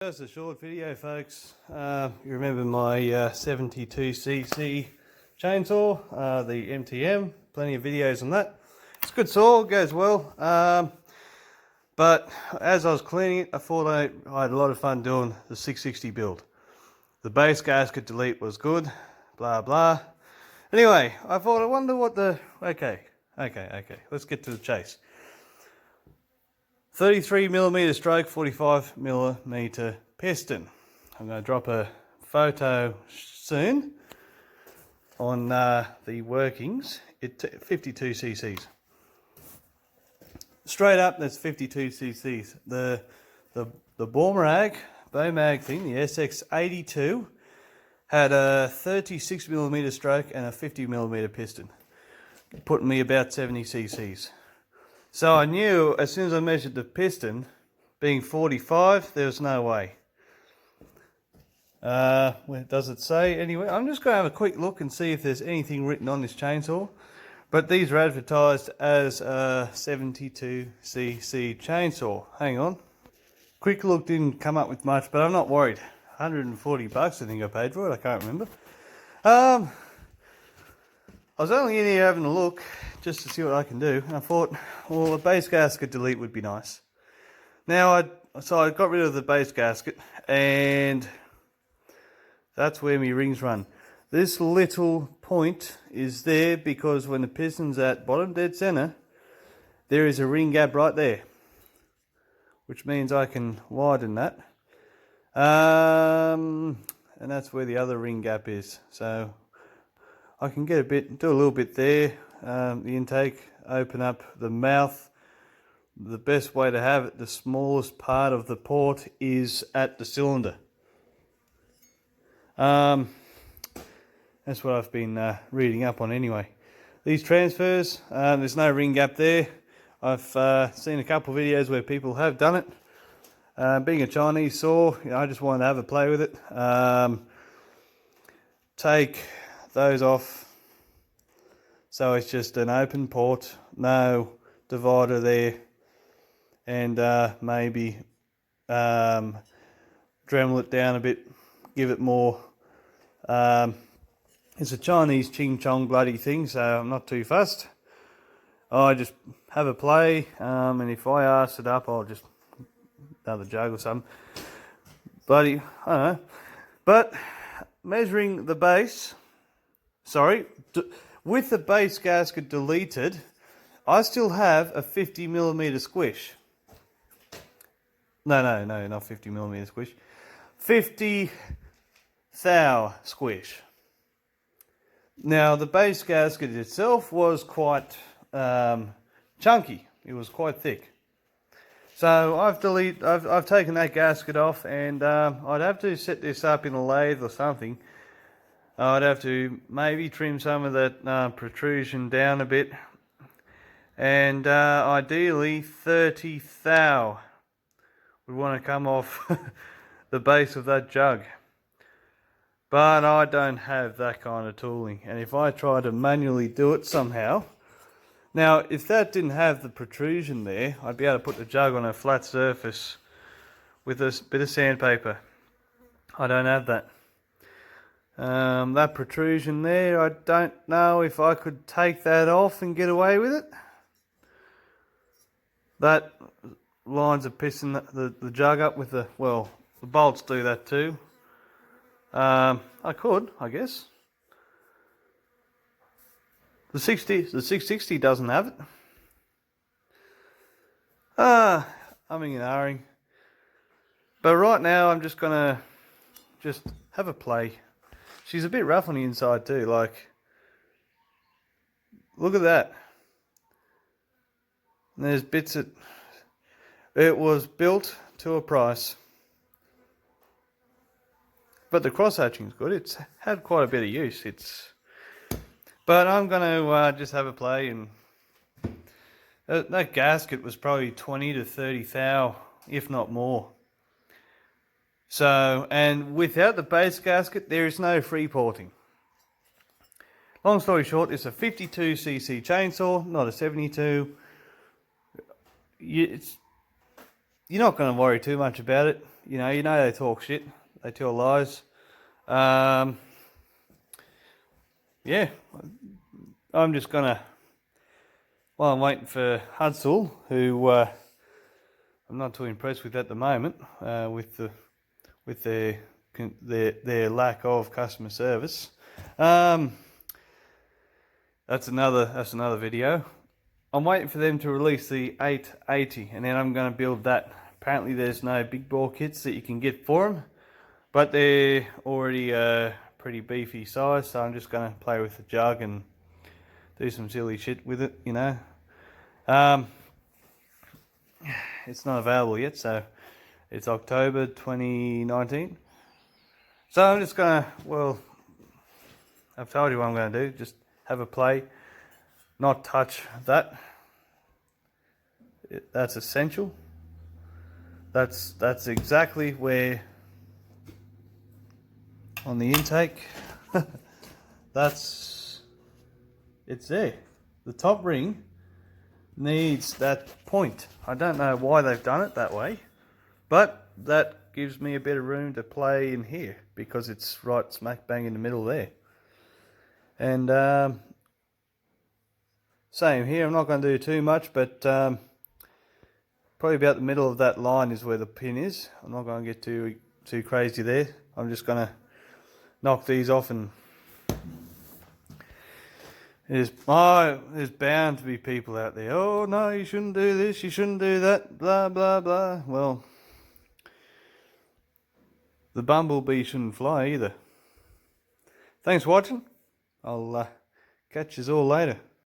Just a short video, folks. You remember my 72cc chainsaw, the MTM. Plenty of videos on that. It's a good saw, goes well. But as I was cleaning it, I thought I had a lot of fun doing the 660 build. The base gasket delete was good, blah blah. Anyway, I thought, I wonder what the... Okay, let's get to the chase. 33mm stroke, 45mm piston. I'm going to drop a photo soon on the workings. 52ccs. Straight up, that's 52ccs. The Bomag thing, the SX82, had a 36mm stroke and a 50mm piston, putting me about 70ccs. So I knew as soon as I measured the piston, being 45, there was no way. Where does it say? Anyway, I'm just going to have a quick look and see if there's anything written on this chainsaw. But these are advertised as a 72cc chainsaw. Hang on. Quick look didn't come up with much, but I'm not worried. 140 bucks I think I paid for it, I can't remember. I was only in here having a look just to see what I can do, and I thought, well, a base gasket delete would be nice. Now, so I got rid of the base gasket, and that's where my rings run. This little point is there because when the piston's at bottom dead center, there is a ring gap right there, which means I can widen that. And that's where the other ring gap is. So I can get do a little bit there. The intake, open up the mouth. The best way to have it, the smallest part of the port is at the cylinder. That's what I've been reading up on anyway. These transfers, there's no ring gap there. I've seen a couple of videos where people have done it. Being a Chinese saw, I just wanted to have a play with it. Take those off. So it's just an open port, no divider there, and maybe Dremel it down a bit, give it more. It's a Chinese ching chong bloody thing, so I'm not too fussed. I just have a play, and if I arse it up, I'll just another jug or something. Bloody, I don't know. But measuring the base, with the base gasket deleted, I still have a 50mm squish. No, not 50mm squish. 50 thou squish. Now, the base gasket itself was quite chunky. It was quite thick. So I've taken that gasket off, and I'd have to set this up in a lathe or something. I'd have to maybe trim some of that protrusion down a bit, and ideally 30 thou would want to come off the base of that jug. But I don't have that kind of tooling, and if I try to manually do it somehow, now if that didn't have the protrusion there, I'd be able to put the jug on a flat surface with a bit of sandpaper. I don't have that. That protrusion there, I don't know if I could take that off and get away with it. That lines of piston the jug up with the bolts do that too. I could, I guess. The 660 doesn't have it. Umming and ahhing. But right now I'm just gonna have a play. She's a bit rough on the inside too, like, look at that. And there's bits it was built to a price. But the cross hatching's good. It's had quite a bit of use. But I'm going to just have a play, and that gasket was probably 20 to 30 thou, if not more. So, and without the base gasket, there is no free porting. Long story short, it's a 52cc chainsaw, not a 72. You're not going to worry too much about it. you know they talk shit, they tell lies. Yeah, I'm just gonna, while I'm waiting for Hudsel, who I'm not too impressed with at the moment, with their lack of customer service. That's another video. I'm waiting for them to release the 880, and then I'm going to build that. Apparently there's no big bore kits that you can get for them, but they're already pretty beefy size, so I'm just going to play with the jug and do some silly shit with it, you know. It's not available yet, so it's October 2019. So I'm just going to, well, I've told you what I'm going to do, just have a play, not touch that. That's essential. That's exactly where, on the intake, it's there. The top ring needs that point. I don't know why they've done it that way, but that gives me a bit of room to play in here because it's right smack bang in the middle there. And same here, I'm not going to do too much, but probably about the middle of that line is where the pin is. I'm not going to get too crazy there. I'm just going to knock these off, and there's bound to be people out there. Oh no, you shouldn't do this, you shouldn't do that, blah blah blah. Well, the bumblebee shouldn't fly either. Thanks for watching. I'll catch you all later.